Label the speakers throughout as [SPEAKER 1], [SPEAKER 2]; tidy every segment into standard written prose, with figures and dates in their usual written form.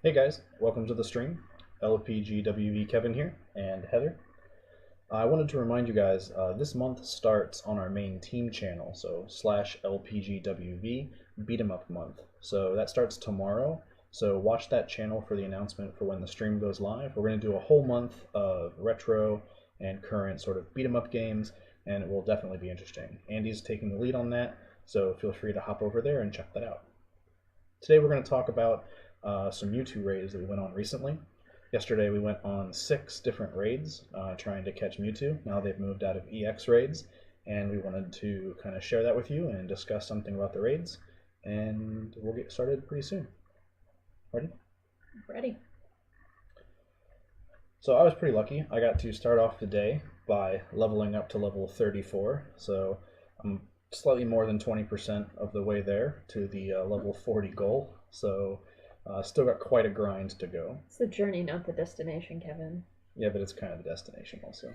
[SPEAKER 1] Hey guys, welcome to the stream. LPGWV Kevin here, and Heather. I wanted to remind you guys, this month starts on our main team channel, so /LPGWV Beat 'em Up Month. So that starts tomorrow, so watch that channel for the announcement for when the stream goes live. We're going to do a whole month of retro and current sort of beat 'em up games, and it will definitely be interesting. Andy's taking the lead on that, so feel free to hop over there and check that out. Today we're going to talk about some MewTwo raids that we went on recently. Yesterday we went on 6 different raids trying to catch Mewtwo. Now they've moved out of EX raids, and we wanted to kind of share that with you and discuss something about the raids, and we'll get started pretty soon. Ready?
[SPEAKER 2] Ready.
[SPEAKER 1] So I was pretty lucky. I got to start off the day by leveling up to level 34, so I'm slightly more than 20% of the way there to the level 40 goal, so still got quite a grind to go.
[SPEAKER 2] It's the journey, not the destination, Kevin.
[SPEAKER 1] Yeah, but it's kind of the destination also.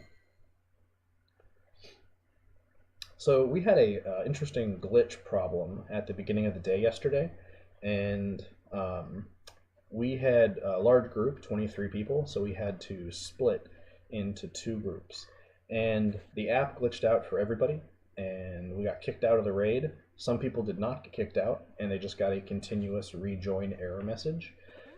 [SPEAKER 1] So we had a interesting glitch problem at the beginning of the day yesterday, and we had a large group, 23 people, so we had to split into 2 groups. And the app glitched out for everybody, and we got kicked out of the raid. Some people did not get kicked out, and they just got a continuous rejoin error message.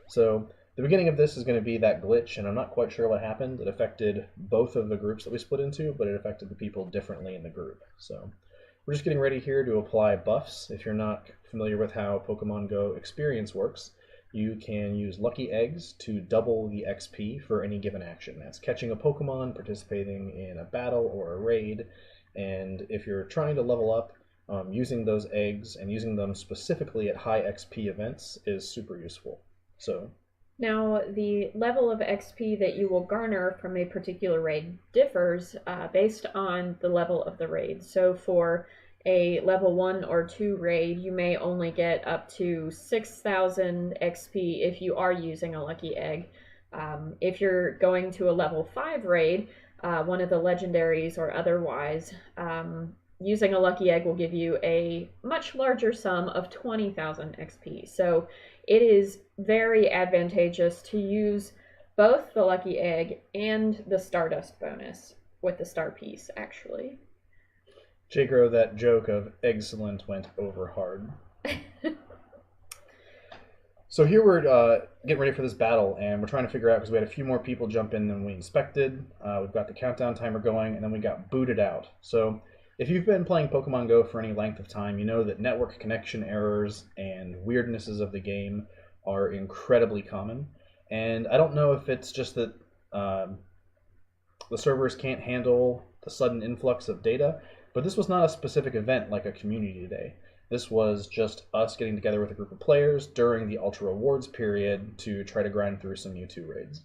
[SPEAKER 1] So the beginning of this is going to be that glitch, and I'm not quite sure what happened. It affected both of the groups that we split into, but it affected the people differently in the group. So we're just getting ready here to apply buffs. If you're not familiar with how Pokemon Go experience works, you can use lucky eggs to double the XP for any given action. That's catching a Pokemon, participating in a battle or a raid, and if you're trying to level up, using those eggs and using them specifically at high XP events is super useful. So
[SPEAKER 2] now the level of XP that you will garner from a particular raid differs based on the level of the raid. So for a level 1 or 2 raid, you may only get up to 6,000 XP if you are using a lucky egg. If you're going to a level 5 raid, one of the legendaries or otherwise, using a lucky egg will give you a much larger sum of 20,000 XP. So it is very advantageous to use both the lucky egg and the Stardust bonus with the star piece, actually.
[SPEAKER 1] Jagro, that joke of excellent went over hard. So here we're getting ready for this battle, and we're trying to figure out, because we had a few more people jump in than we expected. We've got the countdown timer going, and then we got booted out. So if you've been playing Pokemon Go for any length of time, you know that network connection errors and weirdnesses of the game are incredibly common. And I don't know if it's just that the servers can't handle the sudden influx of data, but this was not a specific event like a community day. This was just us getting together with a group of players during the Ultra Rewards period to try to grind through some MewTwo raids.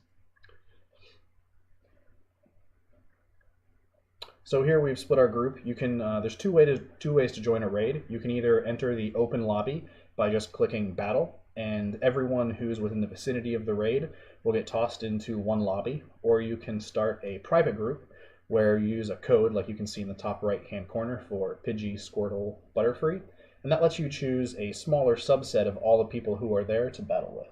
[SPEAKER 1] So here we've split our group. You can there's two ways to join a raid. You can either enter the open lobby by just clicking battle, and everyone who's within the vicinity of the raid will get tossed into one lobby, or you can start a private group where you use a code like you can see in the top right hand corner for Pidgey, Squirtle, Butterfree, and that lets you choose a smaller subset of all the people who are there to battle with.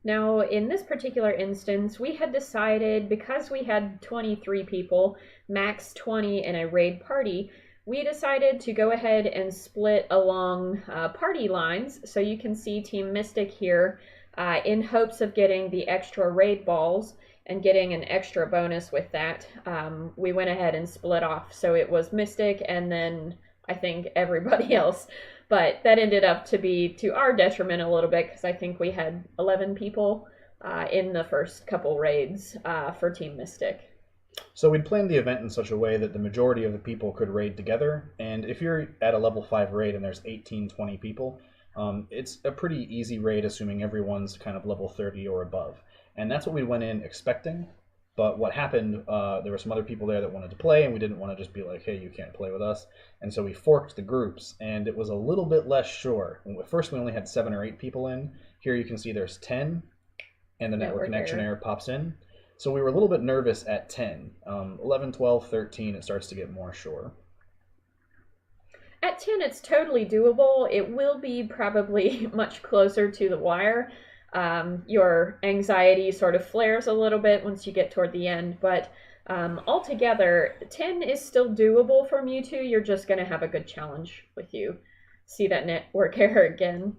[SPEAKER 2] Now, in this particular instance, we had decided, because we had 23 people, max 20 in a raid party, we decided to go ahead and split along party lines. So you can see Team Mystic here in hopes of getting the extra raid balls and getting an extra bonus with that. We went ahead and split off. So it was Mystic and then I think everybody else. But that ended up to be to our detriment a little bit, because I think we had 11 people in the first couple raids for Team Mystic.
[SPEAKER 1] So we'd planned the event in such a way that the majority of the people could raid together, and if you're at a level 5 raid and there's 18, 20 people, it's a pretty easy raid assuming everyone's kind of level 30 or above. And that's what we went in expecting. But what happened, there were some other people there that wanted to play, and we didn't want to just be like, hey, you can't play with us. And so we forked the groups, and it was a little bit less sure. At first, we only had 7 or 8 people in. Here you can see there's 10, and the network connection error pops in. So we were a little bit nervous at 10. 11, 12, 13, it starts to get more sure.
[SPEAKER 2] At 10, it's totally doable. It will be probably much closer to the wire. Your anxiety sort of flares a little bit once you get toward the end, but altogether, 10 is still doable for Mewtwo. You're just going to have a good challenge with you. See that network error again.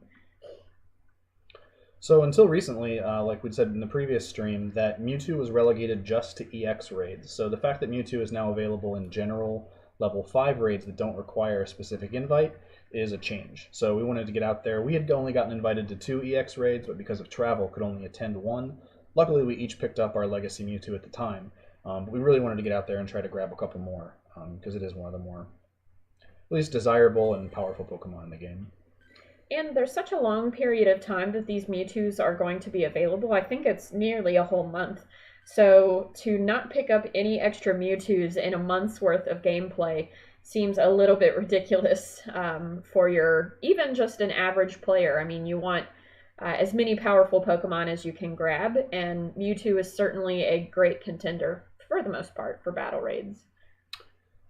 [SPEAKER 1] So until recently, like we said in the previous stream, that Mewtwo was relegated just to EX raids. So the fact that Mewtwo is now available in general level 5 raids that don't require a specific invite is a change. So we wanted to get out there. We had only gotten invited to 2 EX raids, but because of travel could only attend 1. Luckily, we each picked up our Legacy Mewtwo at the time. But we really wanted to get out there and try to grab a couple more, because it is one of the more, at least desirable and powerful Pokemon in the game.
[SPEAKER 2] And there's such a long period of time that these Mewtwo's are going to be available. I think it's nearly a whole month. So to not pick up any extra Mewtwo's in a month's worth of gameplay seems a little bit ridiculous for your, even just an average player. I mean, you want as many powerful Pokemon as you can grab, and Mewtwo is certainly a great contender for the most part for battle raids.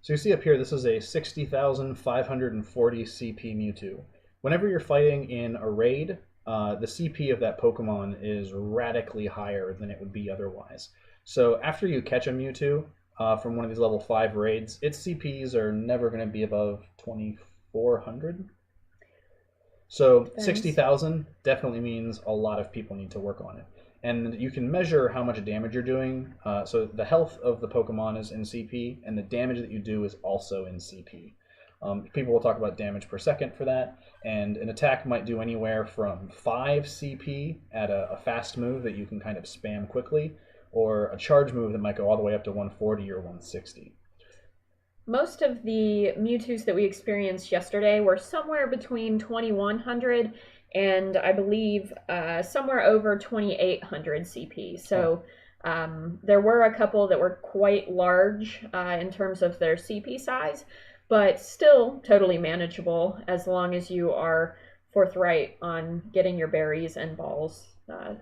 [SPEAKER 1] So you see up here, this is a 60,540 CP Mewtwo. Whenever you're fighting in a raid, the CP of that Pokemon is radically higher than it would be otherwise. So after you catch a Mewtwo from one of these level 5 raids, its CPs are never going to be above 2,400. So 60,000 definitely means a lot of people need to work on it. And you can measure how much damage you're doing. So the health of the Pokemon is in CP, and the damage that you do is also in CP. People will talk about damage per second for that, and an attack might do anywhere from 5 CP at a fast move that you can kind of spam quickly, or a charge move that might go all the way up to 140 or 160.
[SPEAKER 2] Most of the Mewtwo's that we experienced yesterday were somewhere between 2,100 and I believe somewhere over 2,800 CP. So there were a couple that were quite large in terms of their CP size, but still totally manageable as long as you are forthright on getting your berries and balls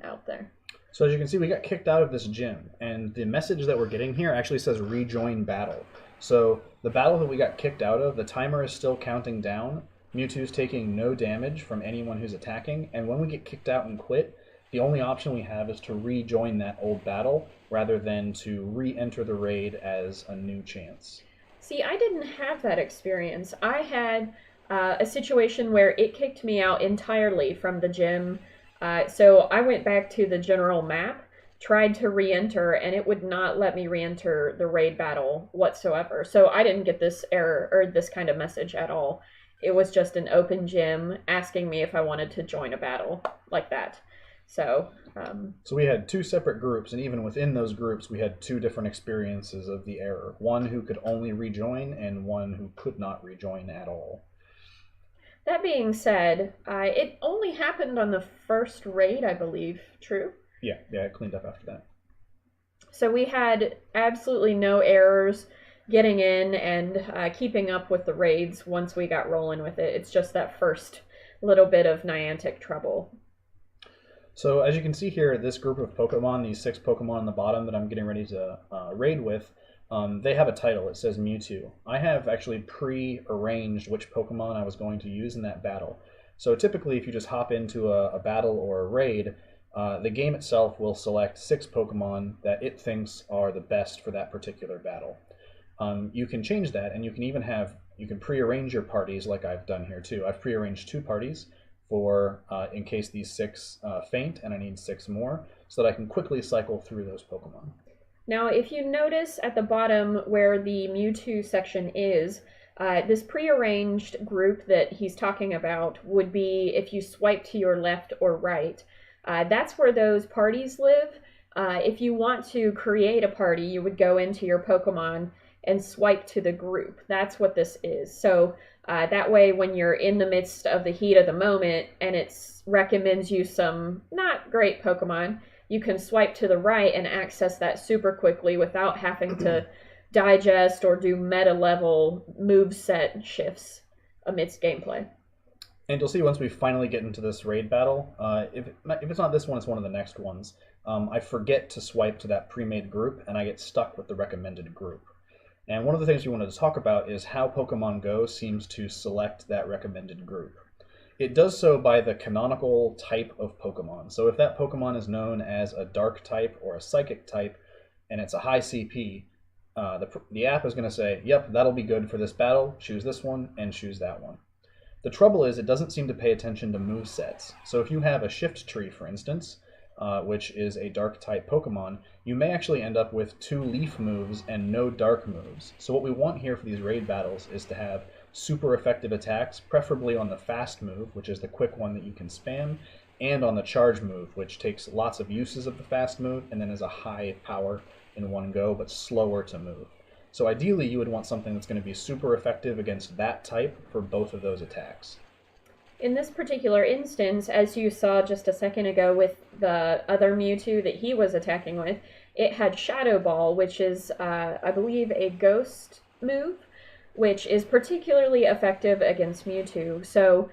[SPEAKER 2] out there.
[SPEAKER 1] So as you can see, we got kicked out of this gym, and the message that we're getting here actually says rejoin battle. So the battle that we got kicked out of, the timer is still counting down. Mewtwo's taking no damage from anyone who's attacking, and when we get kicked out and quit, the only option we have is to rejoin that old battle rather than to re-enter the raid as a new chance.
[SPEAKER 2] See, I didn't have that experience. I had a situation where it kicked me out entirely from the gym. So I went back to the general map, tried to re-enter, and it would not let me re-enter the raid battle whatsoever. So I didn't get this error or this kind of message at all. It was just an open gym asking me if I wanted to join a battle like that. So
[SPEAKER 1] we had 2 separate groups, and even within those groups, we had 2 different experiences of the error. One who could only rejoin, and one who could not rejoin at all.
[SPEAKER 2] That being said, it only happened on the first raid, I believe. True?
[SPEAKER 1] Yeah, it cleaned up after that.
[SPEAKER 2] So we had absolutely no errors getting in and keeping up with the raids once we got rolling with it. It's just that first little bit of Niantic trouble.
[SPEAKER 1] So as you can see here, this group of Pokemon, these 6 Pokemon on the bottom that I'm getting ready to raid with, they have a title. It says Mewtwo. I have actually pre-arranged which Pokemon I was going to use in that battle. So typically if you just hop into a battle or a raid, the game itself will select 6 Pokemon that it thinks are the best for that particular battle. You can change that, and you can even you can pre-arrange your parties like I've done here too. I've pre-arranged 2 parties for in case these 6 faint and I need 6 more, so that I can quickly cycle through those Pokemon.
[SPEAKER 2] Now, if you notice at the bottom where the Mewtwo section is, this prearranged group that he's talking about would be if you swipe to your left or right. That's where those parties live. If you want to create a party, you would go into your Pokemon and swipe to the group. That's what this is. So that way, when you're in the midst of the heat of the moment and it recommends you some not great Pokemon, you can swipe to the right and access that super quickly without having to digest or do meta level moveset shifts amidst gameplay.
[SPEAKER 1] And you'll see once we finally get into this raid battle, if it's not this one, it's one of the next ones. I forget to swipe to that pre-made group, and I get stuck with the recommended group. And one of the things we wanted to talk about is how Pokemon Go seems to select that recommended group. It does so by the canonical type of Pokemon. So if that Pokemon is known as a Dark type or a Psychic type, and it's a high CP, the app is going to say, yep, that'll be good for this battle, choose this one, and choose that one. The trouble is it doesn't seem to pay attention to movesets. So if you have a Shift Tree, for instance, which is a Dark type Pokemon, you may actually end up with 2 Leaf moves and no Dark moves. So what we want here for these raid battles is to have super effective attacks, preferably on the Fast move, which is the quick one that you can spam, and on the Charge move, which takes lots of uses of the Fast move and then is a high power in one go, but slower to move. So ideally, you would want something that's going to be super effective against that type for both of those attacks.
[SPEAKER 2] In this particular instance, as you saw just a second ago with the other Mewtwo that he was attacking with, it had Shadow Ball, which is, I believe, a ghost move, which is particularly effective against Mewtwo. So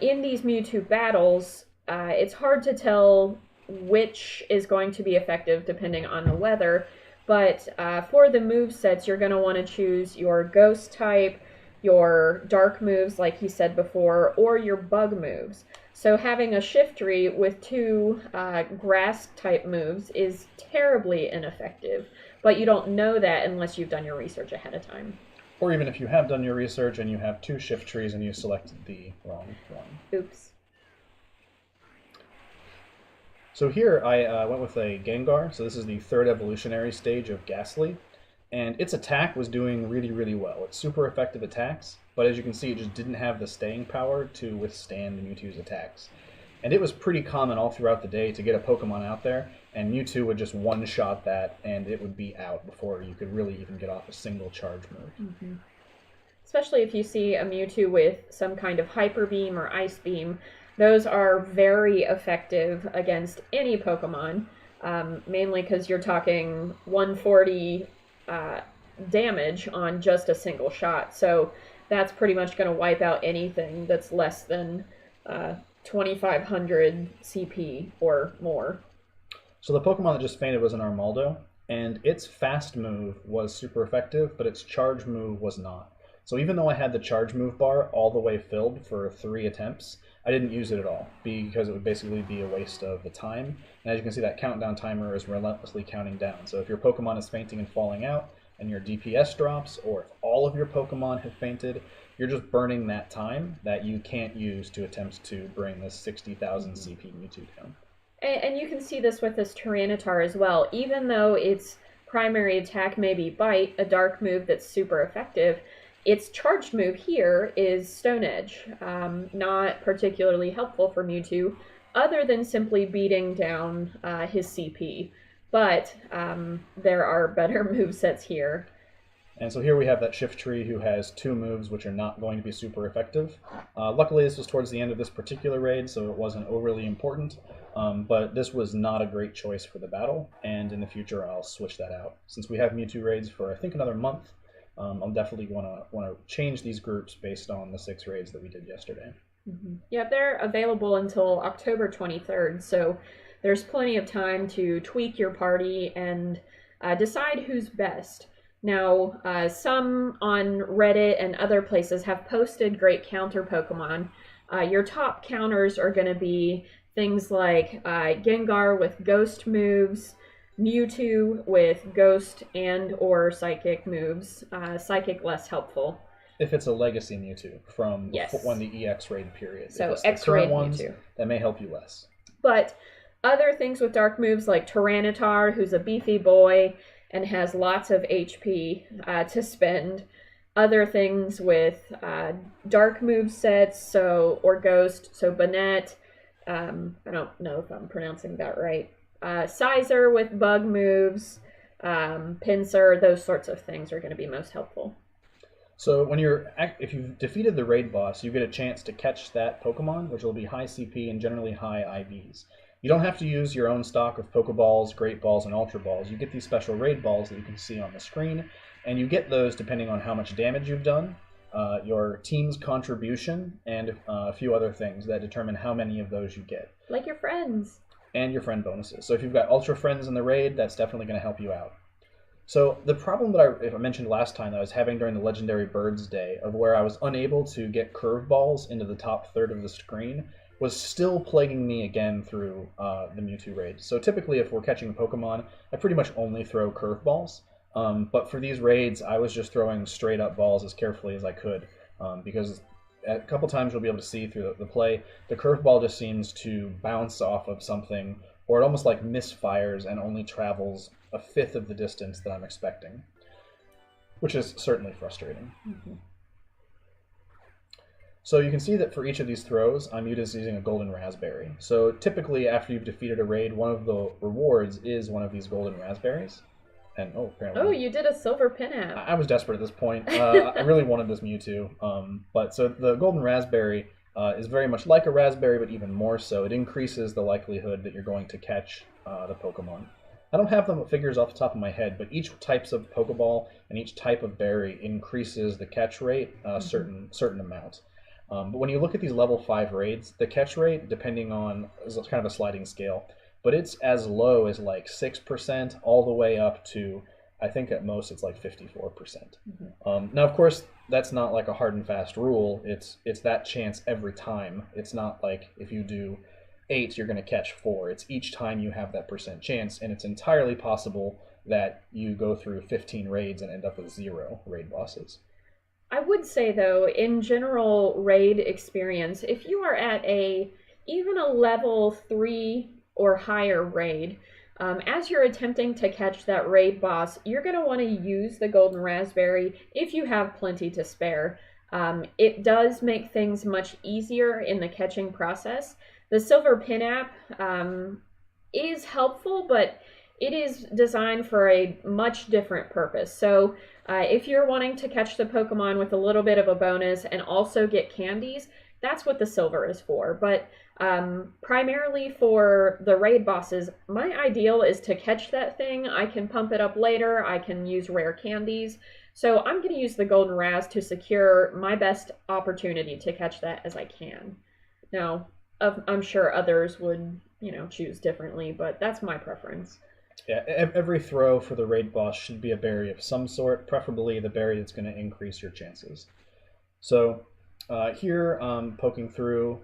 [SPEAKER 2] in these Mewtwo battles, it's hard to tell which is going to be effective depending on the weather, but for the move sets, you're going to want to choose your ghost type, your dark moves, like he said before, or your bug moves. So having a Shiftry with 2 grass type moves is terribly ineffective, but you don't know that unless you've done your research ahead of time.
[SPEAKER 1] Or even if you have done your research and you have 2 Shift Trees and you selected the wrong one.
[SPEAKER 2] Oops.
[SPEAKER 1] So here I went with a Gengar. So this is the 3rd evolutionary stage of Ghastly. And its attack was doing really, really well. It's super effective attacks, but as you can see, it just didn't have the staying power to withstand Mewtwo's attacks. And it was pretty common all throughout the day to get a Pokemon out there, and Mewtwo would just one-shot that, and it would be out before you could really even get off a single charge move.
[SPEAKER 2] Mm-hmm. Especially if you see a Mewtwo with some kind of Hyper Beam or Ice Beam. Those are very effective against any Pokemon, mainly because you're talking 140 damage on just a single shot. So that's pretty much going to wipe out anything that's less than 2,500 CP or more.
[SPEAKER 1] So the Pokemon that just fainted was an Armaldo, and its Fast move was super effective, but its Charge move was not. So even though I had the Charge move bar all the way filled for 3 attempts, I didn't use it at all, because it would basically be a waste of the time. And as you can see, that countdown timer is relentlessly counting down. So if your Pokemon is fainting and falling out, and your DPS drops, or if all of your Pokemon have fainted, you're just burning that time that you can't use to attempt to bring this 60,000 CP Mewtwo down.
[SPEAKER 2] And you can see this with this Tyranitar as well. Even though its primary attack may be Bite, a dark move that's super effective, its charged move here is Stone Edge. Not particularly helpful for Mewtwo, other than simply beating down his CP. But there are better movesets here.
[SPEAKER 1] And so here we have that Shiftry who has 2 moves which are not going to be super effective. Luckily this was towards the end of this particular raid, so it wasn't overly important. But this was not a great choice for the battle, and in the future I'll switch that out. Since we have Mewtwo raids for I think another month, I'll definitely want to change these groups based on the 6 raids that we did yesterday.
[SPEAKER 2] Mm-hmm. Yeah, they're available until October 23rd, so there's plenty of time to tweak your party and decide who's best. Now, some on Reddit and other places have posted great counter Pokemon. Your top counters are going to be things like Gengar with Ghost moves, Mewtwo with Ghost and or Psychic moves. Psychic less helpful.
[SPEAKER 1] If it's a Legacy Mewtwo from when the EX raid period.
[SPEAKER 2] So
[SPEAKER 1] if it's
[SPEAKER 2] X-raid
[SPEAKER 1] ones,
[SPEAKER 2] Mewtwo.
[SPEAKER 1] That may help you less.
[SPEAKER 2] But other things with dark moves like Tyranitar, who's a beefy boy and has lots of HP to spend. Other things with dark move sets, or Ghost, so Banette. I don't know if I'm pronouncing that right. Sizer with bug moves, Pinsir, those sorts of things are going to be most helpful.
[SPEAKER 1] So if you've defeated the raid boss, you get a chance to catch that Pokemon, which will be high CP and generally high IVs. You don't have to use your own stock of Pokeballs, Great Balls, and Ultra Balls. You get these special raid balls that you can see on the screen, and you get those depending on how much damage you've done, your team's contribution, and a few other things that determine how many of those you get.
[SPEAKER 2] Like your friends.
[SPEAKER 1] And your friend bonuses. So if you've got Ultra Friends in the raid, that's definitely going to help you out. So the problem that if I mentioned last time that I was having during the Legendary Birds Day, of where I was unable to get curveballs into the top third of the screen, was still plaguing me again through the Mewtwo raid. So typically, if we're catching Pokemon, I pretty much only throw curveballs. But for these raids, I was just throwing straight up balls as carefully as I could, because a couple times you'll be able to see through the play, the curveball just seems to bounce off of something, or it almost like misfires and only travels a fifth of the distance that I'm expecting, which is certainly frustrating.
[SPEAKER 2] Mm-hmm.
[SPEAKER 1] So you can see that for each of these throws, I'm using a golden raspberry. So typically, after you've defeated a raid, one of the rewards is one of these golden raspberries. And apparently,
[SPEAKER 2] oh, you did a silver pinap.
[SPEAKER 1] I was desperate at this point. I really wanted this Mewtwo. But so the golden raspberry is very much like a raspberry, but even more so. It increases the likelihood that you're going to catch the Pokemon. I don't have the figures off the top of my head, but each types of Pokeball and each type of berry increases the catch rate a certain amount. But when you look at these level 5 raids, the catch rate, depending on, is kind of a sliding scale, but it's as low as like 6% all the way up to, I think at most it's like 54%. Now, of course, that's not like a hard and fast rule. It's that chance every time. It's not like if you do 8, you're going to catch 4. It's each time you have that percent chance, and it's entirely possible that you go through 15 raids and end up with 0 raid bosses.
[SPEAKER 2] I would say, though, in general raid experience, if you are at even a level 3 or higher raid, as you're attempting to catch that raid boss, you're going to want to use the golden raspberry if you have plenty to spare. It does make things much easier in the catching process. The silver pinap is helpful, but it is designed for a much different purpose. So if you're wanting to catch the Pokemon with a little bit of a bonus and also get candies, that's what the silver is for. But primarily for the raid bosses, my ideal is to catch that thing. I can pump it up later. I can use rare candies. So I'm going to use the golden raz to secure my best opportunity to catch that as I can. Now, I'm sure others would, choose differently, but that's my preference.
[SPEAKER 1] Yeah, every throw for the raid boss should be a berry of some sort, preferably the berry that's going to increase your chances. So here, poking through,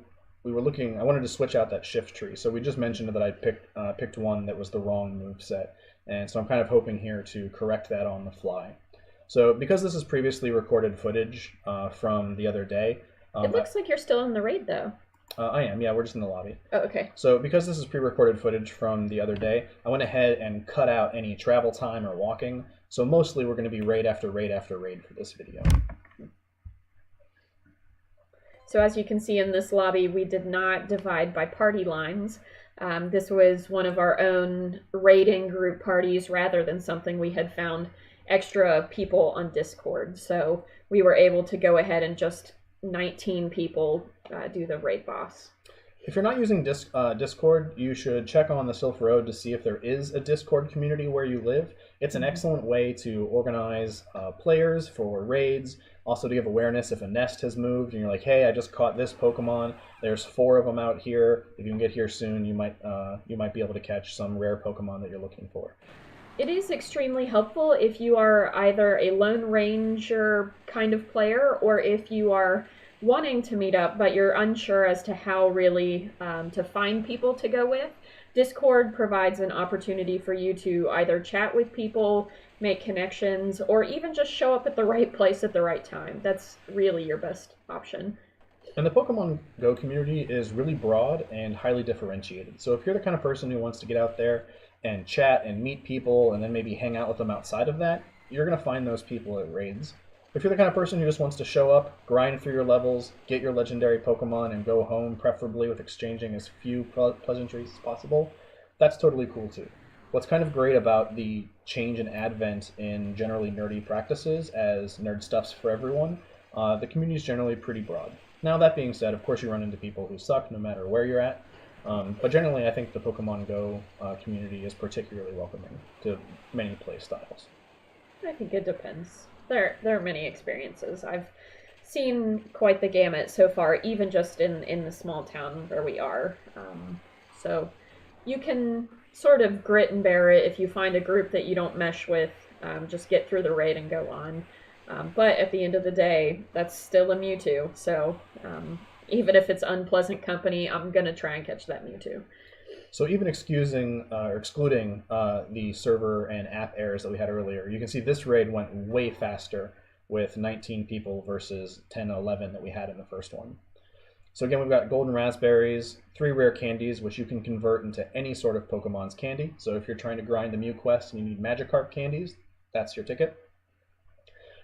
[SPEAKER 1] I wanted to switch out that shift tree. So we just mentioned that I picked one that was the wrong moveset, and so I'm kind of hoping here to correct that on the fly. So because this is previously recorded footage from the other day...
[SPEAKER 2] it looks like you're still in the raid, though.
[SPEAKER 1] I am, yeah, we're just in the lobby.
[SPEAKER 2] Oh, okay.
[SPEAKER 1] So because this is pre-recorded footage from the other day, I went ahead and cut out any travel time or walking. So mostly we're going to be raid after raid after raid for this video.
[SPEAKER 2] So as you can see in this lobby, we did not divide by party lines. This was one of our own raiding group parties rather than something we had found extra people on Discord. So we were able to go ahead and just 19 people do the raid boss.
[SPEAKER 1] If you're not using Discord, you should check on the Sylph Road to see if there is a Discord community where you live. It's an excellent way to organize players for raids, also to give awareness if a nest has moved and you're like, hey, I just caught this Pokemon. There's 4 of them out here. If you can get here soon, you might be able to catch some rare Pokemon that you're looking for.
[SPEAKER 2] It is extremely helpful if you are either a Lone Ranger kind of player or if you are wanting to meet up but you're unsure as to how really to find people to go with. Discord provides an opportunity for you to either chat with people, make connections, or even just show up at the right place at the right time. That's really your best option.
[SPEAKER 1] And the Pokemon Go community is really broad and highly differentiated. So if you're the kind of person who wants to get out there and chat and meet people and then maybe hang out with them outside of that, you're going to find those people at raids. If you're the kind of person who just wants to show up, grind through your levels, get your legendary Pokemon, and go home, preferably with exchanging as few pleasantries as possible, that's totally cool too. What's kind of great about the change and advent in generally nerdy practices as nerd stuff's for everyone, the community is generally pretty broad. Now, that being said, of course you run into people who suck no matter where you're at, but generally I think the Pokemon Go community is particularly welcoming to many play styles.
[SPEAKER 2] I think it depends. There are many experiences. I've seen quite the gamut so far, even just in the small town where we are. So you can sort of grit and bear it if you find a group that you don't mesh with just get through the raid and go on. But at the end of the day, that's still a Mewtwo. So even if it's unpleasant company, I'm going to try and catch that Mewtwo.
[SPEAKER 1] So even excluding the server and app errors that we had earlier, you can see this raid went way faster with 19 people versus 10 or 11 that we had in the first one. So again, we've got golden raspberries, 3 rare candies, which you can convert into any sort of Pokemon's candy. So if you're trying to grind the Mew quest and you need Magikarp candies, that's your ticket.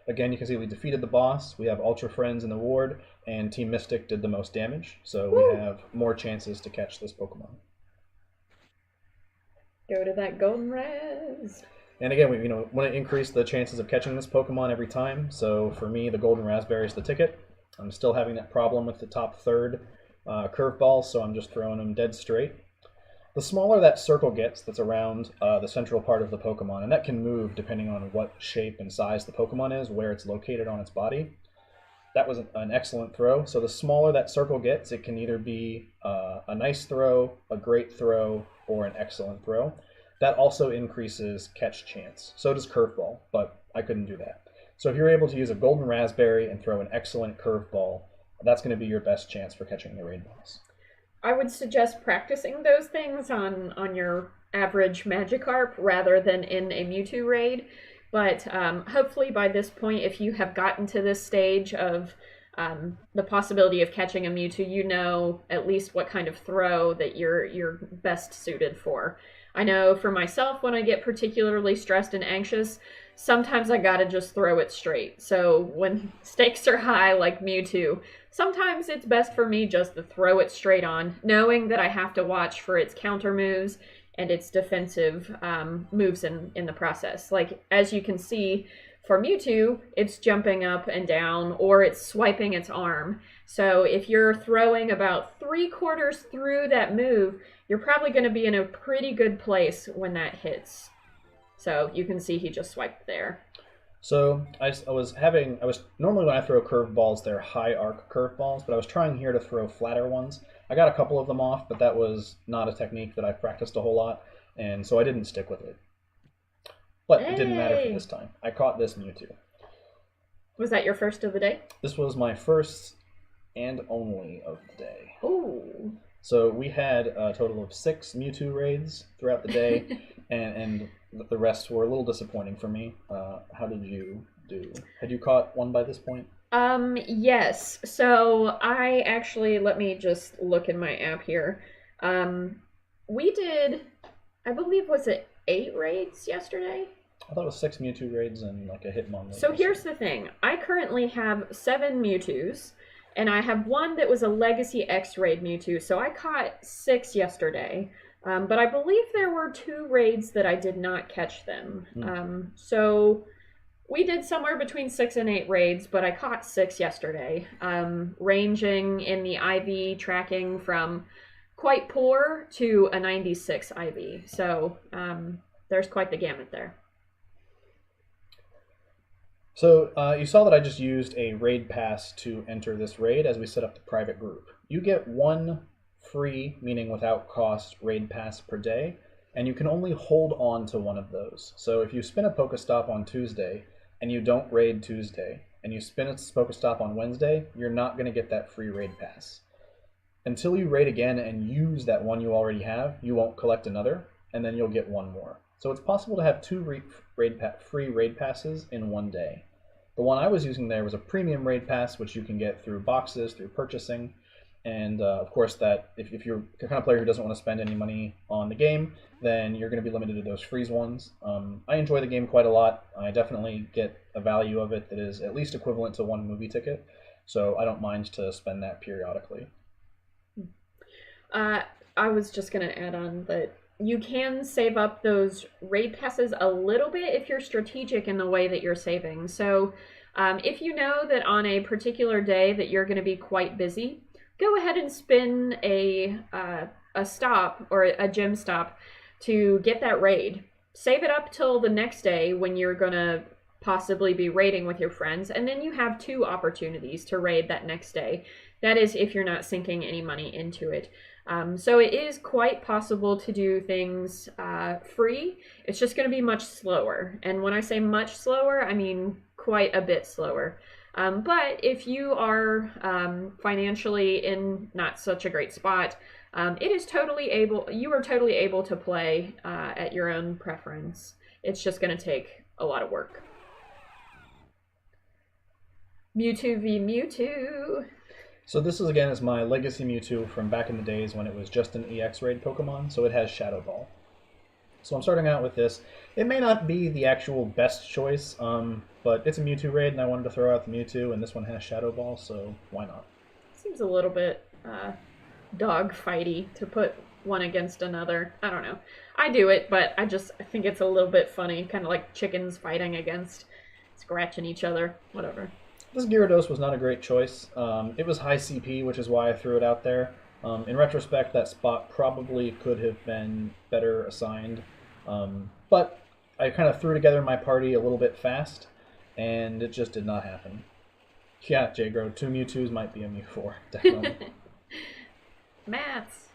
[SPEAKER 1] Again, you can see we defeated the boss. We have Ultra Friends in the ward, and Team Mystic did the most damage. So we have more chances to catch this Pokemon.
[SPEAKER 2] Go to that golden raz.
[SPEAKER 1] And again, we want to increase the chances of catching this Pokemon every time. So for me, the golden raspberry is the ticket. I'm still having that problem with the top third curveball, so I'm just throwing them dead straight. The smaller that circle gets that's around the central part of the Pokemon, and that can move depending on what shape and size the Pokemon is, where it's located on its body. That was an excellent throw. So the smaller that circle gets, it can either be a nice throw, a great throw, or an excellent throw. That also increases catch chance. So does curveball, but I couldn't do that. So if you're able to use a golden raspberry and throw an excellent curveball, that's going to be your best chance for catching the raid boss.
[SPEAKER 2] I would suggest practicing those things on your average Magikarp rather than in a Mewtwo raid. But hopefully by this point, if you have gotten to this stage of the possibility of catching a Mewtwo, you know at least what kind of throw that you're best suited for. I know for myself, when I get particularly stressed and anxious, sometimes I gotta just throw it straight. So when stakes are high like Mewtwo, sometimes it's best for me just to throw it straight on, knowing that I have to watch for its counter moves and its defensive moves in the process. Like, as you can see, for Mewtwo, it's jumping up and down, or it's swiping its arm. So if you're throwing about 3/4 through that move, you're probably going to be in a pretty good place when that hits. So you can see he just swiped there.
[SPEAKER 1] So I was normally when I throw curveballs, they're high arc curveballs, but I was trying here to throw flatter ones. I got a couple of them off, but that was not a technique that I practiced a whole lot, and so I didn't stick with it. But it didn't matter for this time. I caught this Mewtwo.
[SPEAKER 2] Was that your first of the day?
[SPEAKER 1] This was my first and only of the day.
[SPEAKER 2] Ooh.
[SPEAKER 1] So we had a total of 6 Mewtwo raids throughout the day, and the rest were a little disappointing for me. How did you do? Had you caught one by this point?
[SPEAKER 2] Yes. So I actually, let me just look in my app here. We did, I believe, was it 8 raids yesterday?
[SPEAKER 1] I thought it was 6 Mewtwo raids and like a Hitmonlee.
[SPEAKER 2] So here's the thing. I currently have 7 Mewtwo's, and I have one that was a Legacy X raid Mewtwo, so I caught 6 yesterday. But I believe there were 2 raids that I did not catch them. So we did somewhere between 6 and 8 raids, but I caught 6 yesterday, ranging in the IV tracking from quite poor to a 96 IV. So there's quite the gamut there.
[SPEAKER 1] So you saw that I just used a raid pass to enter this raid as we set up the private group. You get 1 free, meaning without cost, raid pass per day, and you can only hold on to one of those. So if you spin a Pokestop on Tuesday and you don't raid Tuesday, and you spin a Pokestop on Wednesday, you're not going to get that free raid pass. Until you raid again and use that one you already have, you won't collect another, and then you'll get 1 more. So it's possible to have 2 free raid passes in one day. The one I was using there was a premium raid pass, which you can get through boxes, through purchasing. And of course, that if you're the kind of player who doesn't want to spend any money on the game, then you're going to be limited to those freeze ones. I enjoy the game quite a lot. I definitely get a value of it that is at least equivalent to 1 movie ticket. So I don't mind to spend that periodically.
[SPEAKER 2] I was just going to add on that you can save up those raid passes a little bit if you're strategic in the way that you're saving. So if you know that on a particular day that you're going to be quite busy, go ahead and spin a stop or a gym stop to get that raid. Save it up till the next day when you're going to possibly be raiding with your friends, and then you have 2 opportunities to raid that next day. That is if you're not sinking any money into it. So it is quite possible to do things free. It's just going to be much slower. And when I say much slower, I mean quite a bit slower. But if you are financially in not such a great spot, you are totally able to play at your own preference. It's just going to take a lot of work. MewTwo v Mewtwo.
[SPEAKER 1] So this is my legacy Mewtwo from back in the days when it was just an EX raid Pokemon, so it has Shadow Ball. So I'm starting out with this. It may not be the actual best choice, but it's a Mewtwo raid, and I wanted to throw out the Mewtwo, and this one has Shadow Ball, so why not?
[SPEAKER 2] Seems a little bit dog fighty to put one against another. I don't know. I do it, but I think it's a little bit funny, kind of like chickens fighting against, scratching each other, whatever.
[SPEAKER 1] This Gyarados was not a great choice. It was high CP, which is why I threw it out there. In retrospect, that spot probably could have been better assigned. But I kind of threw together my party a little bit fast, and it just did not happen. Yeah, J-Gro, 2 Mewtwo's might be a Mew 4, definitely.
[SPEAKER 2] Maths.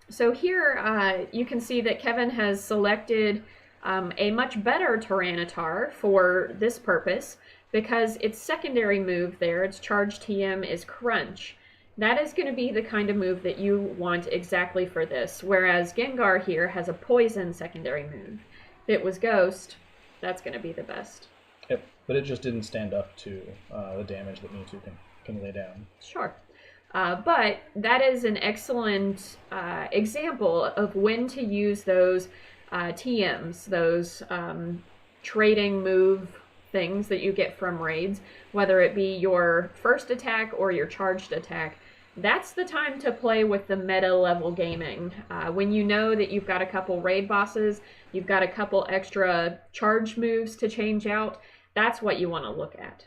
[SPEAKER 2] So here you can see that Kevin has selected a much better Tyranitar for this purpose, because its secondary move there, its charge TM, is Crunch. That is going to be the kind of move that you want exactly for this, whereas Gengar here has a Poison secondary move. If it was Ghost, that's going to be the best.
[SPEAKER 1] Yep, but it just didn't stand up to the damage that Mewtwo can lay down.
[SPEAKER 2] Sure. But that is an excellent example of when to use those TMs, those trading move things that you get from raids, whether it be your first attack or your charged attack. That's the time to play with the meta level gaming. When you know that you've got a couple raid bosses, you've got a couple extra charge moves to change out, that's what you want to look at.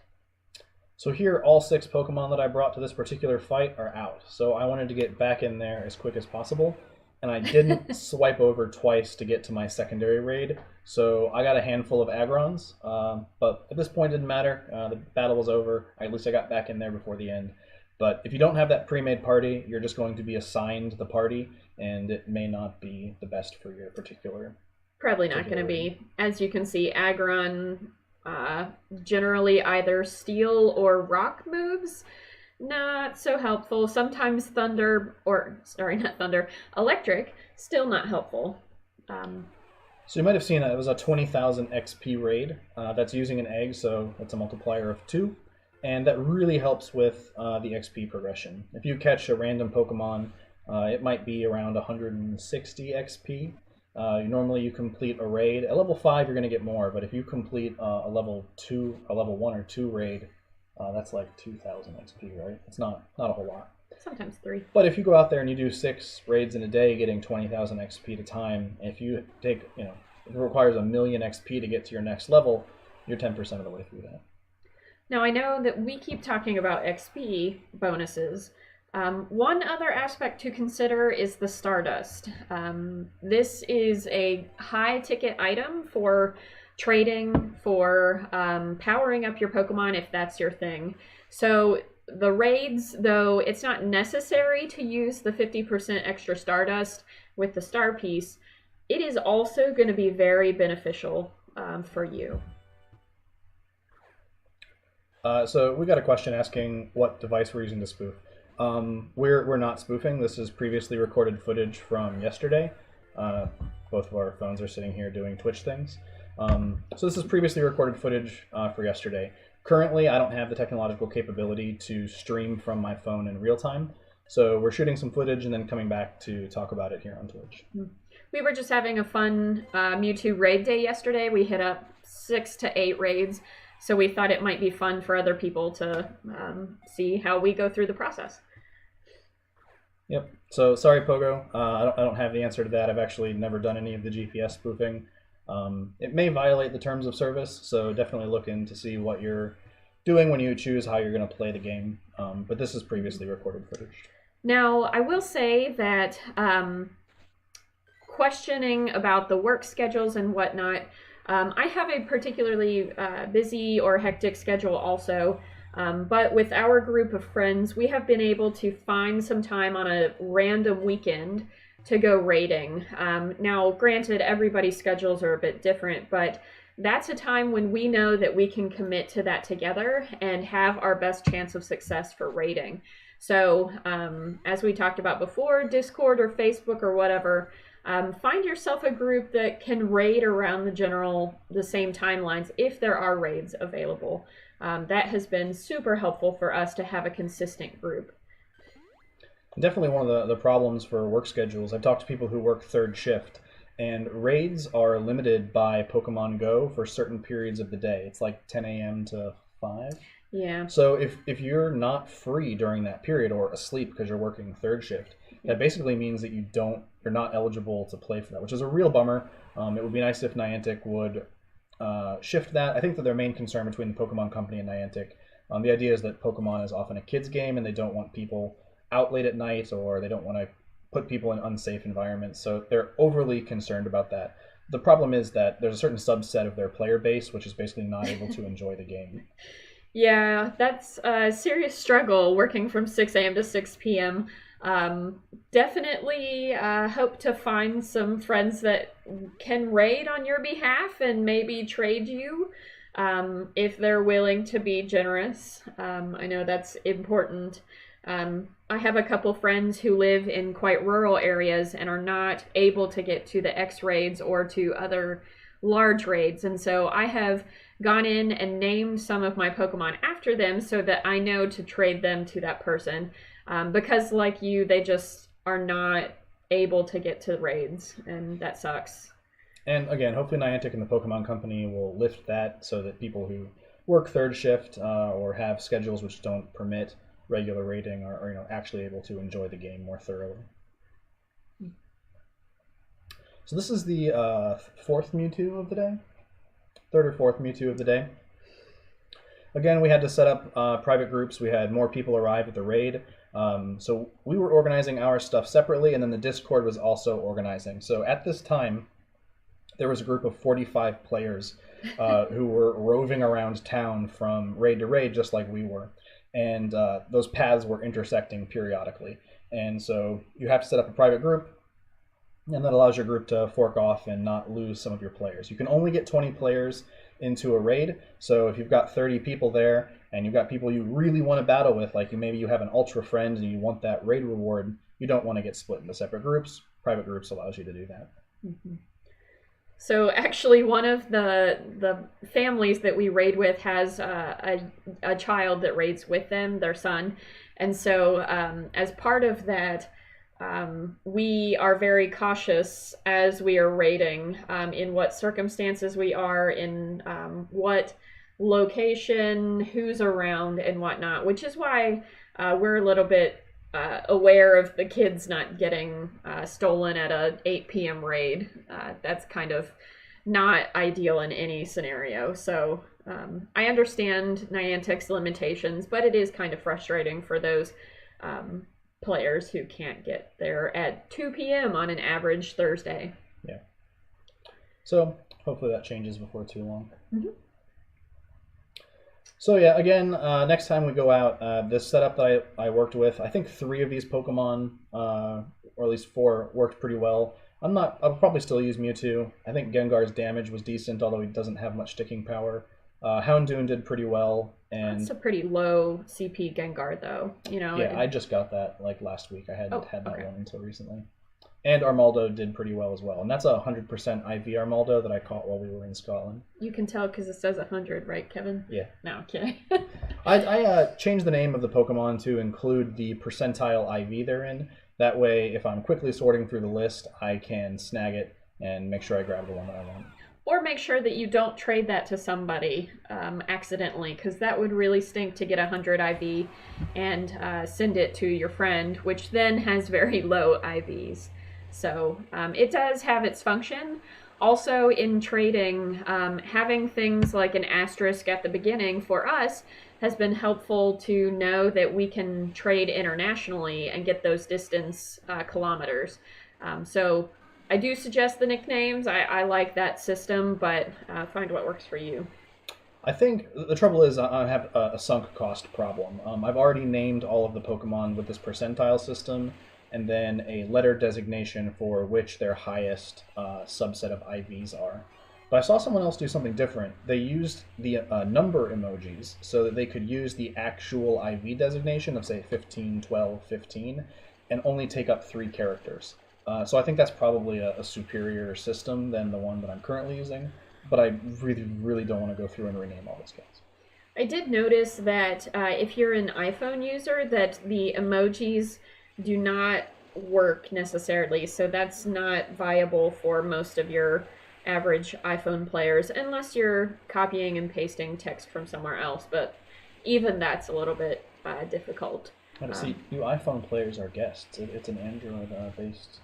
[SPEAKER 1] So here, all 6 Pokemon that I brought to this particular fight are out. So I wanted to get back in there as quick as possible. And I didn't swipe over twice to get to my secondary raid, so I got a handful of Agrons, but at this point it didn't matter. The battle was over. At least I got back in there before the end. But if you don't have that pre-made party, you're just going to be assigned the party, and it may not be the best for your particular...
[SPEAKER 2] Probably not going to be. As you can see, Aggron generally either steel or rock moves. Not so helpful. Sometimes electric, still not helpful.
[SPEAKER 1] So you might have seen it was a 20,000 XP raid that's using an egg, so that's a multiplier of 2. And that really helps with the XP progression. If you catch a random Pokemon, it might be around 160 XP. Normally you complete a raid. At level 5 you're going to get more, but if you complete a level 1 or 2 raid, that's like 2,000 XP, right? It's not a whole lot.
[SPEAKER 2] Sometimes 3.
[SPEAKER 1] But if you go out there and you do 6 raids in a day, getting 20,000 XP at a time, if you take, if it requires 1,000,000 XP to get to your next level, you're 10% of the way through that.
[SPEAKER 2] Now I know that we keep talking about XP bonuses. One other aspect to consider is the Stardust. This is a high ticket item for trading, for powering up your Pokemon if that's your thing. So the raids, though it's not necessary to use the 50% extra Stardust with the Star Piece, it is also going to be very beneficial for you.
[SPEAKER 1] So we got a question asking what device we're using to spoof. We're not spoofing. This is previously recorded footage from yesterday. Both of our phones are sitting here doing Twitch things. So this is previously recorded footage for yesterday. Currently, I don't have the technological capability to stream from my phone in real time. So we're shooting some footage and then coming back to talk about it here on Twitch.
[SPEAKER 2] We were just having a fun Mewtwo raid day yesterday. We hit up 6 to 8 raids. So we thought it might be fun for other people to see how we go through the process.
[SPEAKER 1] Yep. So sorry, Pogo. I don't have the answer to that. I've actually never done any of the GPS spoofing. It may violate the terms of service, so definitely look in to see what you're doing when you choose how you're going to play the game. But this is previously recorded footage.
[SPEAKER 2] Now, I will say that questioning about the work schedules and whatnot, I have a particularly busy or hectic schedule also, but with our group of friends, we have been able to find some time on a random weekend to go raiding. Now, granted, everybody's schedules are a bit different, but that's a time when we know that we can commit to that together and have our best chance of success for raiding. So, as we talked about before, Discord or Facebook or whatever, find yourself a group that can raid around the same timelines if there are raids available. That has been super helpful for us to have a consistent group.
[SPEAKER 1] Definitely one of the problems for work schedules. I've talked to people who work third shift, and raids are limited by Pokemon Go for certain periods of the day. It's like 10 a.m. to 5.
[SPEAKER 2] Yeah.
[SPEAKER 1] So if you're not free during that period or asleep because you're working third shift, that basically means that you're not eligible to play for that, which is a real bummer. It would be nice if Niantic would shift that. I think that their main concern between the Pokemon Company and Niantic, the idea is that Pokemon is often a kid's game and they don't want people out late at night, or they don't want to put people in unsafe environments. So they're overly concerned about that. The problem is that there's a certain subset of their player base which is basically not able to enjoy the game.
[SPEAKER 2] Yeah, that's a serious struggle working from 6 a.m. to 6 p.m. Definitely hope to find some friends that can raid on your behalf and maybe trade you if they're willing to be generous. I know that's important. I have a couple friends who live in quite rural areas and are not able to get to the X raids or to other large raids, and so I have gone in and named some of my Pokemon after them so that I know to trade them to that person, because like you, they just are not able to get to raids, and that sucks.
[SPEAKER 1] And again, hopefully Niantic and the Pokemon Company will lift that so that people who work third shift or have schedules which don't permit regular rating are actually able to enjoy the game more thoroughly. So this is the fourth Mewtwo of the day, third or fourth Mewtwo of the day. Again, we had to set up private groups. We had more people arrive at the raid. So we were organizing our stuff separately, and then the Discord was also organizing. So at this time, there was a group of 45 players who were roving around town from raid to raid, just like we were. And those paths were intersecting periodically. And so you have to set up a private group, and that allows your group to fork off and not lose some of your players. You can only get 20 players into a raid, so if you've got 30 people there, and you've got people you really want to battle with, like maybe you have an ultra friend and you want that raid reward, you don't want to get split into separate groups. Private groups allows you to do that.
[SPEAKER 2] Mm-hmm. So actually, one of the families that we raid with has a child that raids with them, their son, and so as part of that, we are very cautious as we are raiding in what circumstances we are in, what location, who's around, and whatnot. Which is why we're a little bit aware of the kids not getting stolen at a 8 p.m. raid. That's kind of not ideal in any scenario. So I understand Niantic's limitations, but it is kind of frustrating for those players who can't get there at 2 p.m. on an average Thursday.
[SPEAKER 1] Yeah. So hopefully that changes before too long.
[SPEAKER 2] Mm-hmm.
[SPEAKER 1] So yeah, again, next time we go out, this setup that I worked with, I think 3 of these Pokemon, or at least 4, worked pretty well. I'll probably still use Mewtwo. I think Gengar's damage was decent, although he doesn't have much sticking power. Houndoom did pretty well. And
[SPEAKER 2] that's a pretty low CP Gengar, though.
[SPEAKER 1] Yeah, I just got that like last week. I hadn't had that
[SPEAKER 2] okay.
[SPEAKER 1] one until recently. And Armaldo did pretty well as well. And that's a 100% IV Armaldo that I caught while we were in Scotland.
[SPEAKER 2] You can tell because it says 100, right, Kevin?
[SPEAKER 1] Yeah.
[SPEAKER 2] No, I'm kidding.
[SPEAKER 1] I changed the name of the Pokemon to include the percentile IV they're in. That way, if I'm quickly sorting through the list, I can snag it and make sure I grab the one that I want.
[SPEAKER 2] Or make sure that you don't trade that to somebody accidentally, because that would really stink to get 100 IV and send it to your friend, which then has very low IVs. So it does have its function. Also, in trading, having things like an asterisk at the beginning for us has been helpful to know that we can trade internationally and get those distance kilometers. So I do suggest the nicknames. I like that system, but find what works for you.
[SPEAKER 1] I think the trouble is I have a sunk cost problem. I've already named all of the Pokemon with this percentile system, and then a letter designation for which their highest subset of IVs are. But I saw someone else do something different. They used the number emojis so that they could use the actual IV designation of, say, 15, 12, 15, and only take up 3 characters. So I think that's probably a superior system than the one that I'm currently using. But I really, really don't want to go through and rename all those guys.
[SPEAKER 2] I did notice that if you're an iPhone user, that the emojis do not work necessarily, so that's not viable for most of your average iPhone players, unless you're copying and pasting text from somewhere else, but even that's a little bit difficult.
[SPEAKER 1] See, you iPhone players are guests. It's an Android-based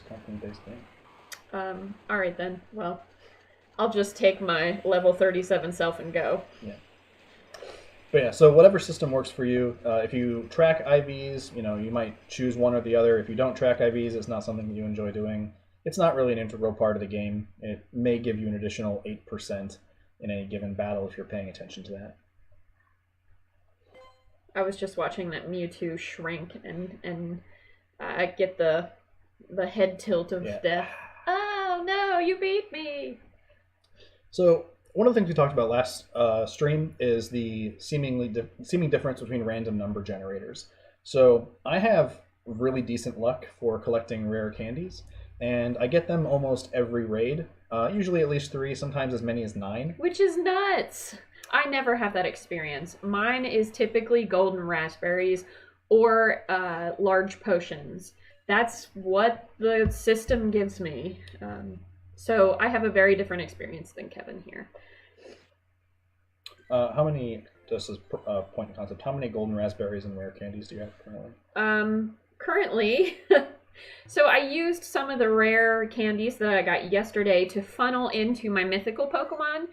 [SPEAKER 1] company-based game.
[SPEAKER 2] All right then, well, I'll just take my level 37 self and go.
[SPEAKER 1] Yeah. But yeah, so whatever system works for you. If you track IVs, you might choose one or the other. If you don't track IVs, it's not something that you enjoy doing. It's not really an integral part of the game. It may give you an additional 8% in any given battle if you're paying attention to that.
[SPEAKER 2] I was just watching that Mewtwo shrink and get the head tilt of death. Oh no, you beat me!
[SPEAKER 1] So one of the things we talked about last stream is the seeming difference between random number generators. So I have really decent luck for collecting rare candies, and I get them almost every raid, usually at least 3, sometimes as many as 9.
[SPEAKER 2] Which is nuts! I never have that experience. Mine is typically golden raspberries or large potions. That's what the system gives me. So I have a very different experience than Kevin here.
[SPEAKER 1] How many, just as point of concept, how many golden raspberries and rare candies do you have currently?
[SPEAKER 2] Currently, so I used some of the rare candies that I got yesterday to funnel into my mythical Pokemon.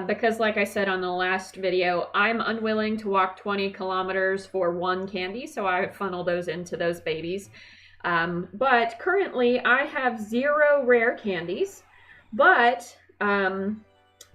[SPEAKER 2] Because like I said on the last video, I'm unwilling to walk 20 kilometers for 1 candy, so I funnel those into those babies. But currently I have 0 rare candies, but I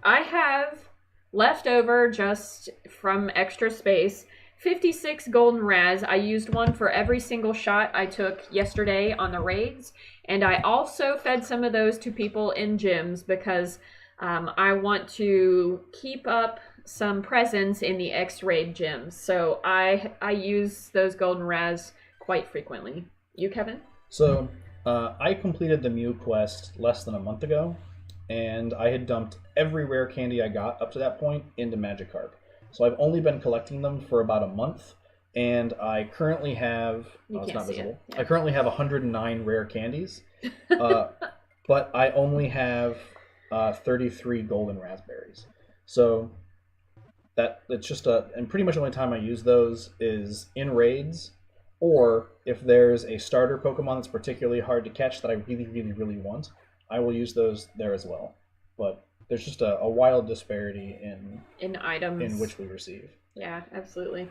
[SPEAKER 2] have left over just from extra space 56 golden raz. I used one for every single shot I took yesterday on the raids, and I also fed some of those to people in gyms because I want to keep up some presence in the X-raid gyms. So I use those golden raz quite frequently. You, Kevin?
[SPEAKER 1] So I completed the Mew quest less than a month ago, and I had dumped every rare candy I got up to that point into Magikarp. So I've only been collecting them for about a month, and I currently have... it's not visible. Yeah. I currently have 109 rare candies, but I only have 33 golden raspberries. So it's just and pretty much the only time I use those is in raids, or if there's a starter Pokemon that's particularly hard to catch that I really, really, really want, I will use those there as well. But there's just a wild disparity in items in which we receive.
[SPEAKER 2] Yeah, absolutely.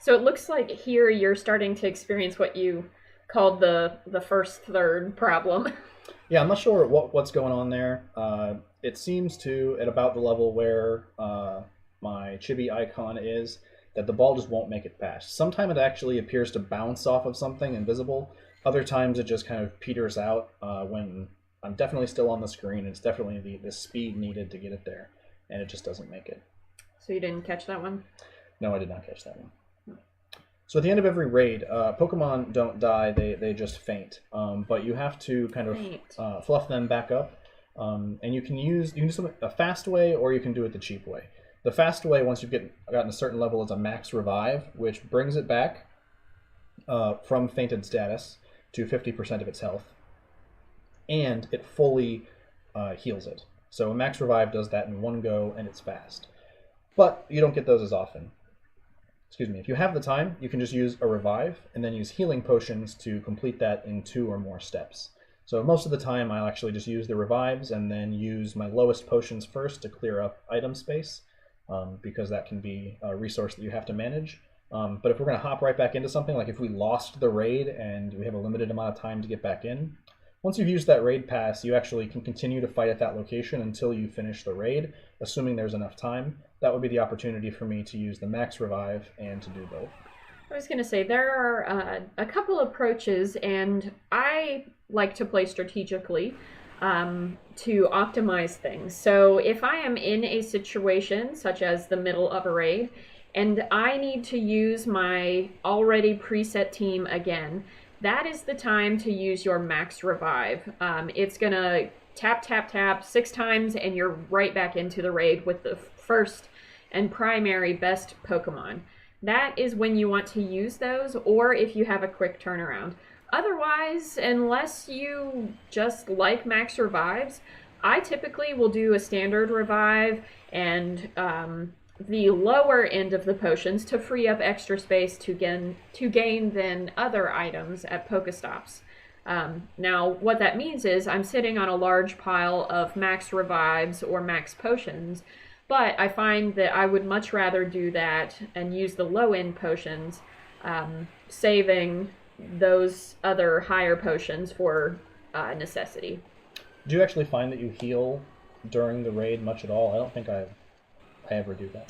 [SPEAKER 2] So it looks like here you're starting to experience what you called the first third problem.
[SPEAKER 1] Yeah, I'm not sure what's going on there. It seems to, at about the level where my chibi icon is, that the ball just won't make it past. Sometimes it actually appears to bounce off of something invisible. Other times it just kind of peters out when I'm definitely still on the screen. It's definitely the speed needed to get it there, and it just doesn't make it.
[SPEAKER 2] So you didn't catch that one?
[SPEAKER 1] No, I did not catch that one. So at the end of every raid, Pokemon don't die, they just faint. But you have to kind of fluff them back up. And you can do a fast way, or you can do it the cheap way. The fast way, once you've gotten a certain level, is a max revive, which brings it back from fainted status to 50% of its health. And it fully heals it. So a max revive does that in one go, and it's fast. But you don't get those as often. Excuse me, if you have the time, you can just use a revive and then use healing potions to complete that in 2 or more steps. So most of the time, I'll actually just use the revives and then use my lowest potions first to clear up item space, because that can be a resource that you have to manage. But if we're going to hop right back into something, like if we lost the raid and we have a limited amount of time to get back in, Once you've used that raid pass, you actually can continue to fight at that location until you finish the raid, assuming there's enough time. That would be the opportunity for me to use the max revive and to do both.
[SPEAKER 2] I was going to say, there are a couple approaches, and I like to play strategically to optimize things. So if I am in a situation, such as the middle of a raid, and I need to use my already preset team again, that is the time to use your max revive. It's going to tap, tap, tap 6 times, and you're right back into the raid with the first and primary best Pokemon. That is when you want to use those, or if you have a quick turnaround. Otherwise, unless you just like max revives, I typically will do a standard revive and the lower end of the potions to free up extra space to gain then other items at Pokestops. Now, what that means is I'm sitting on a large pile of max revives or max potions, but I find that I would much rather do that and use the low-end potions, saving those other higher potions for necessity.
[SPEAKER 1] Do you actually find that you heal during the raid much at all? I don't think I ever do that.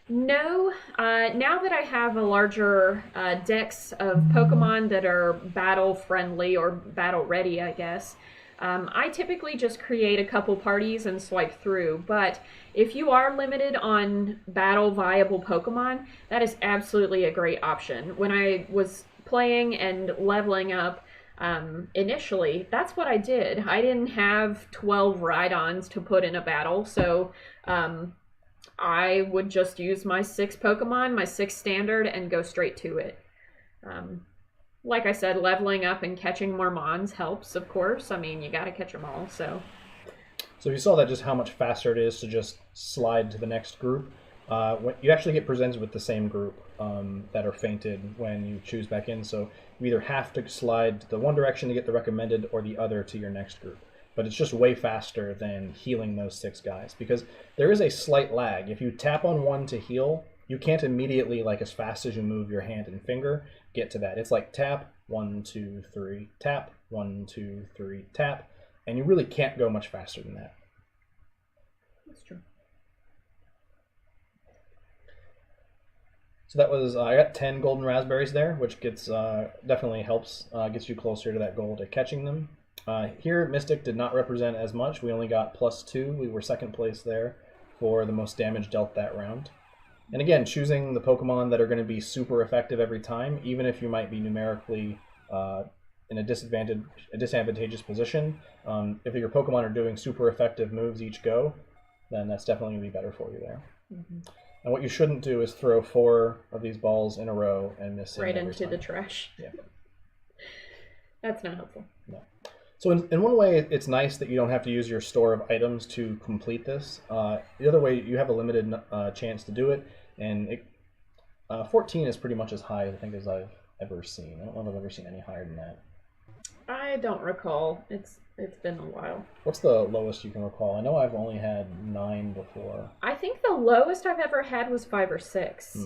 [SPEAKER 2] No. Now that I have a larger dex of Pokemon that are battle-friendly or battle-ready, I guess, I typically just create a couple parties and swipe through. But if you are limited on battle-viable Pokemon, that is absolutely a great option. When I was playing and leveling up initially, that's what I did. I didn't have 12 Rhydons to put in a battle, so I would just use my 6 Pokemon, my 6 standard, and go straight to it. Like I said, leveling up and catching more Mons helps, of course. I mean, you gotta catch them all, so...
[SPEAKER 1] So you saw that just how much faster it is to just slide to the next group. When you actually get presented with the same group that are fainted when you choose back in, so you either have to slide the one direction to get the recommended or the other to your next group. But it's just way faster than healing those 6 guys, because there is a slight lag. If you tap on one to heal, you can't immediately, like as fast as you move your hand and finger, get to that. It's like tap, 1, 2, 3, tap, 1, 2, 3, tap, and you really can't go much faster than that.
[SPEAKER 2] That's true.
[SPEAKER 1] So that was, I got 10 golden raspberries there, which gets definitely helps, gets you closer to that goal to catching them. Here, Mystic did not represent as much. We only got +2. We were second place there for the most damage dealt that round. And again, choosing the Pokemon that are going to be super effective every time, even if you might be numerically in a disadvantageous position. If your Pokemon are doing super effective moves each go, then that's definitely going to be better for you there. Mm-hmm. And what you shouldn't do is throw 4 of these balls in a row and miss
[SPEAKER 2] right into the trash.
[SPEAKER 1] Yeah.
[SPEAKER 2] That's not helpful.
[SPEAKER 1] No. So in one way, it's nice that you don't have to use your store of items to complete this. The other way, you have a limited chance to do it, and 14 is pretty much as high, I think, as I've ever seen. I don't know if I've ever seen any higher than that.
[SPEAKER 2] I don't recall. It's been a while.
[SPEAKER 1] What's the lowest you can recall? I know I've only had 9 before.
[SPEAKER 2] I think the lowest I've ever had was 5 or 6.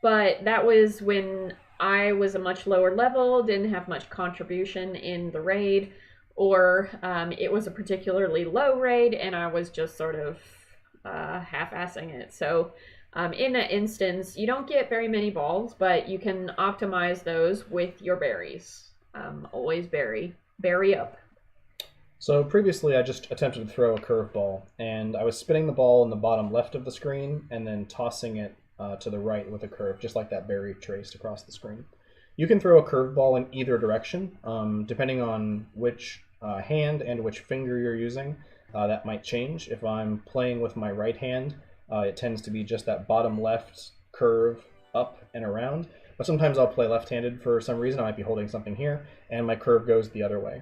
[SPEAKER 2] But that was when I was a much lower level, didn't have much contribution in the raid, or it was a particularly low raid and I was just sort of half-assing it. So in that instance, you don't get very many balls, but you can optimize those with your berries. Always berry up.
[SPEAKER 1] So previously I just attempted to throw a curveball, and I was spinning the ball in the bottom left of the screen and then tossing it to the right with a curve, just like that berry traced across the screen. You can throw a curveball in either direction, depending on which hand and which finger you're using. That might change. If I'm playing with my right hand, it tends to be just that bottom left curve up and around. But sometimes I'll play left-handed for some reason. I might be holding something here, and my curve goes the other way.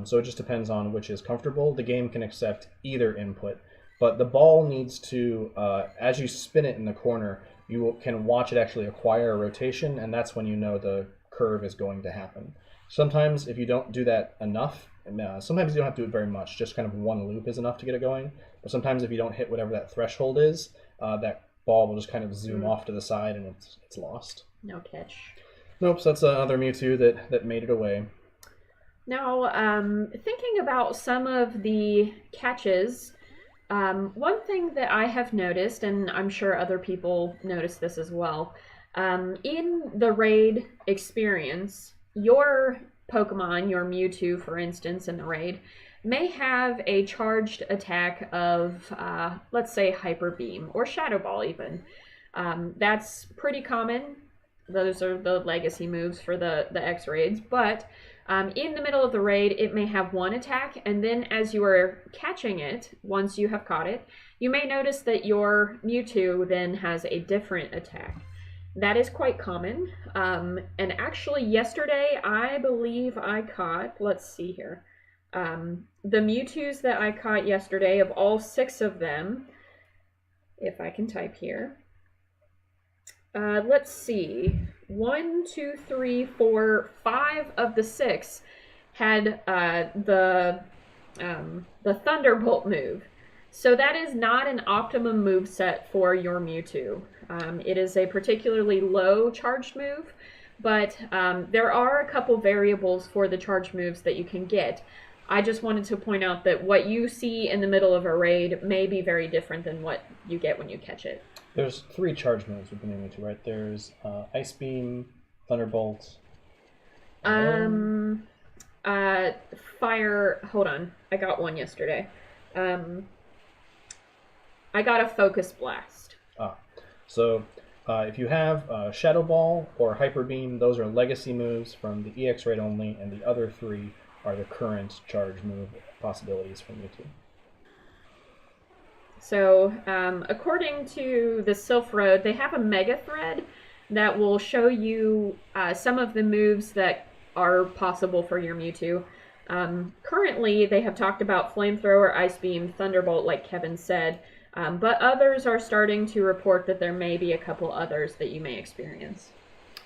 [SPEAKER 1] So it just depends on which is comfortable. The game can accept either input, but the ball needs to, as you spin it in the corner, you can watch it actually acquire a rotation, and that's when you know the curve is going to happen. Sometimes if you don't do that enough, sometimes you don't have to do it very much, just kind of one loop is enough to get it going. But sometimes if you don't hit whatever that threshold is, that ball will just kind of zoom off to the side and it's lost.
[SPEAKER 2] No catch.
[SPEAKER 1] Nope, so that's another Mewtwo that made it away.
[SPEAKER 2] Now, thinking about some of the catches, one thing that I have noticed, and I'm sure other people notice this as well, in the raid experience, your Pokemon, your Mewtwo, for instance, in the raid, may have a charged attack of, let's say, Hyper Beam or Shadow Ball, even. That's pretty common. Those are the legacy moves for the X raids, but in the middle of the raid, it may have one attack, and then as you are catching it, once you have caught it, you may notice that your Mewtwo then has a different attack. That is quite common. And actually, yesterday, I believe I caught, let's see here, the Mewtwo's that I caught yesterday, of all 6 of them, if I can type here. Let's see. 1, 2, 3, 4, 5 of the 6 had the Thunderbolt move. So that is not an optimum move set for your Mewtwo. It is a particularly low charged move, but there are a couple variables for the charged moves that you can get. I just wanted to point out that what you see in the middle of a raid may be very different than what you get when you catch it.
[SPEAKER 1] There's 3 charge moves with the Mewtwo, right? There's Ice Beam, Thunderbolt.
[SPEAKER 2] Fire. Hold on, I got one yesterday. I got a Focus Blast.
[SPEAKER 1] So if you have Shadow Ball or Hyper Beam, those are legacy moves from the EX raid only, and the other 3 are the current charge move possibilities from Mewtwo.
[SPEAKER 2] So, according to the Sylph Road, they have a mega thread that will show you some of the moves that are possible for your Mewtwo. Currently, they have talked about Flamethrower, Ice Beam, Thunderbolt, like Kevin said, but others are starting to report that there may be a couple others that you may experience.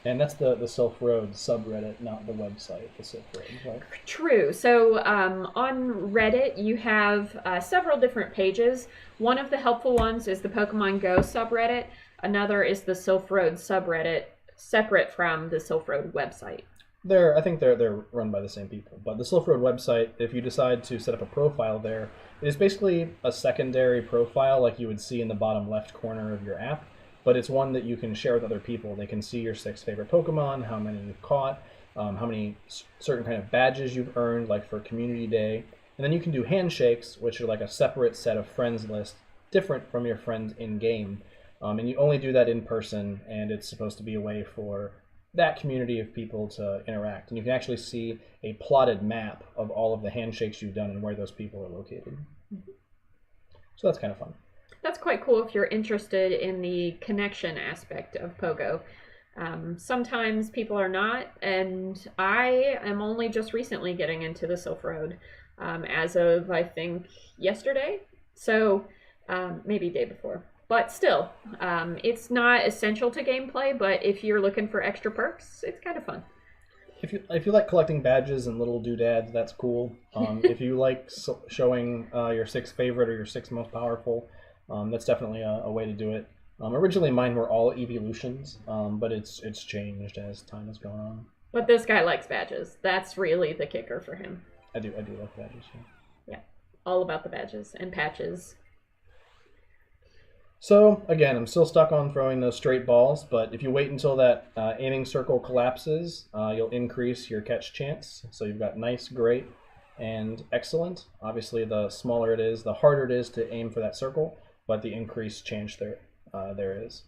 [SPEAKER 1] And that's the Sylph Road subreddit, not the website, the Sylph Road, right?
[SPEAKER 2] True. So on Reddit, you have several different pages. One of the helpful ones is the Pokemon Go subreddit. Another is the Sylph Road subreddit, separate from the Sylph Road website.
[SPEAKER 1] I think they're run by the same people. But the Sylph Road website, if you decide to set up a profile there, it is basically a secondary profile like you would see in the bottom left corner of your app. But it's one that you can share with other people. They can see your 6 favorite Pokemon, how many you've caught, how many certain kind of badges you've earned, like for Community Day. And then you can do handshakes, which are like a separate set of friends list, different from your friends in-game. And you only do that in person, and it's supposed to be a way for that community of people to interact. And you can actually see a plotted map of all of the handshakes you've done and where those people are located. Mm-hmm. So that's kind of fun.
[SPEAKER 2] That's quite cool if you're interested in the connection aspect of Pogo. Sometimes people are not, and I am only just recently getting into the Sylph Road as of, I think, yesterday. So maybe day before. But still, it's not essential to gameplay, but if you're looking for extra perks, it's kind of fun.
[SPEAKER 1] If you like collecting badges and little doodads, that's cool. If you like showing your 6 favorite or your 6 most powerful, that's definitely a way to do it. Originally, mine were all evolutions, but it's changed as time has gone on.
[SPEAKER 2] But this guy likes badges. That's really the kicker for him.
[SPEAKER 1] I do like badges.
[SPEAKER 2] Yeah, all about the badges and patches.
[SPEAKER 1] So again, I'm still stuck on throwing those straight balls, but if you wait until that aiming circle collapses, you'll increase your catch chance. So you've got nice, great, and excellent. Obviously, the smaller it is, the harder it is to aim for that circle, but the increased chance there is.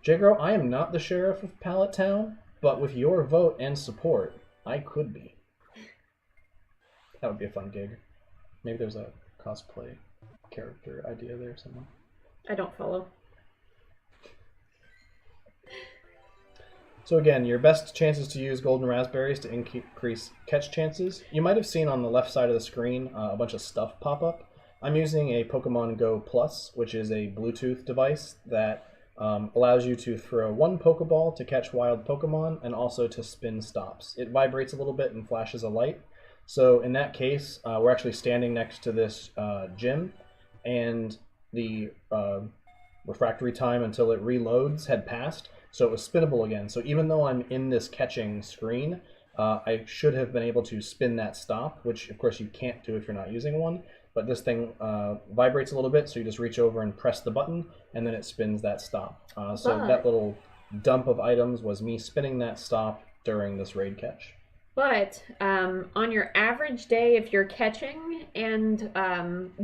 [SPEAKER 1] Jagro, I am not the sheriff of Pallet Town, but with your vote and support, I could be. That would be a fun gig. Maybe there's a cosplay character idea there somewhere.
[SPEAKER 2] I don't follow.
[SPEAKER 1] So again, your best chances to use golden raspberries to increase catch chances. You might have seen on the left side of the screen a bunch of stuff pop up. I'm using a Pokemon Go Plus, which is a Bluetooth device that allows you to throw 1 Pokeball to catch wild Pokemon and also to spin stops. It vibrates a little bit and flashes a light. So in that case, we're actually standing next to this gym, and the refractory time until it reloads had passed, so it was spinnable again. So even though I'm in this catching screen, I should have been able to spin that stop, which of course you can't do if you're not using one. But this thing vibrates a little bit, so you just reach over and press the button, and then it spins that stop. So that little dump of items was me spinning that stop during this raid catch.
[SPEAKER 2] But on your average day, if you're catching and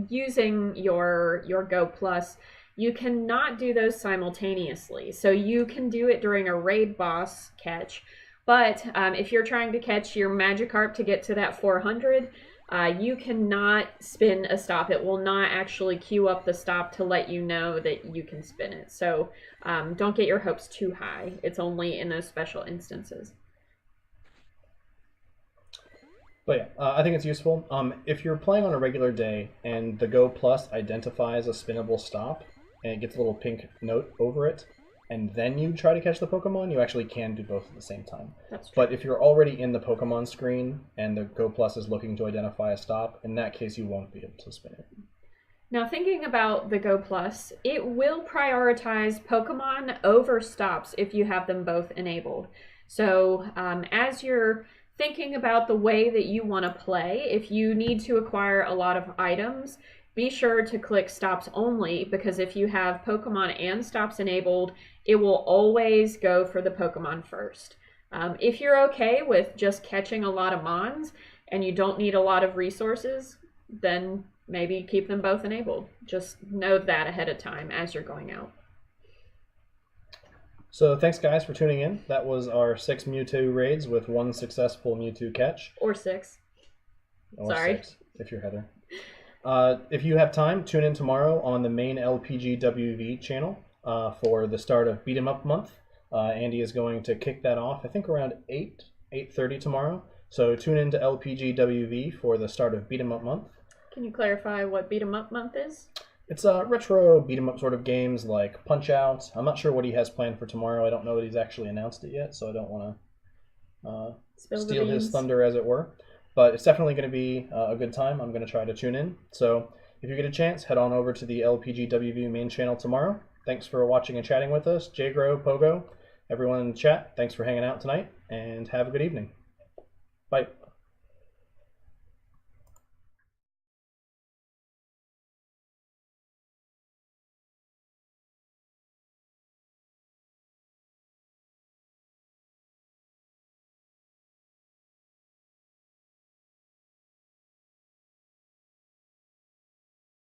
[SPEAKER 2] using your Go Plus, you cannot do those simultaneously. So you can do it during a raid boss catch, but if you're trying to catch your Magikarp to get to that 400, you cannot spin a stop. It will not actually queue up the stop to let you know that you can spin it. So don't get your hopes too high. It's only in those special instances.
[SPEAKER 1] But yeah, I think it's useful. If you're playing on a regular day and the Go Plus identifies a spinnable stop and it gets a little pink note over it, and then you try to catch the Pokemon, you actually can do both at the same time.
[SPEAKER 2] That's true.
[SPEAKER 1] But if you're already in the Pokemon screen and the Go Plus is looking to identify a stop, in that case you won't be able to spin it.
[SPEAKER 2] Now, thinking about the Go Plus, it will prioritize Pokemon over stops if you have them both enabled. So as you're thinking about the way that you want to play, if you need to acquire a lot of items, be sure to click stops only, because if you have Pokemon and stops enabled, it will always go for the Pokemon first. If you're okay with just catching a lot of Mons and you don't need a lot of resources, then maybe keep them both enabled. Just know that ahead of time as you're going out.
[SPEAKER 1] So thanks guys for tuning in. That was our 6 Mewtwo raids with 1 successful Mewtwo catch.
[SPEAKER 2] Or 6.
[SPEAKER 1] Or
[SPEAKER 2] Sorry.
[SPEAKER 1] 6, if you're Heather. If you have time, tune in tomorrow on the main LPGWV channel for the start of Beat 'em Up Month. Andy is going to kick that off, I think around 8:30 tomorrow. So tune in to LPGWV for the start of Beat 'em Up Month.
[SPEAKER 2] Can you clarify what Beat 'em Up Month is?
[SPEAKER 1] It's retro beat 'em up sort of games like Punch Out. I'm not sure what he has planned for tomorrow. I don't know that he's actually announced it yet, so I don't want to steal his thunder, as it were. But it's definitely going to be a good time. I'm going to try to tune in. So if you get a chance, head on over to the LPGWV main channel tomorrow. Thanks for watching and chatting with us. Jagro, Pogo, everyone in the chat, thanks for hanging out tonight, and have a good evening. Bye.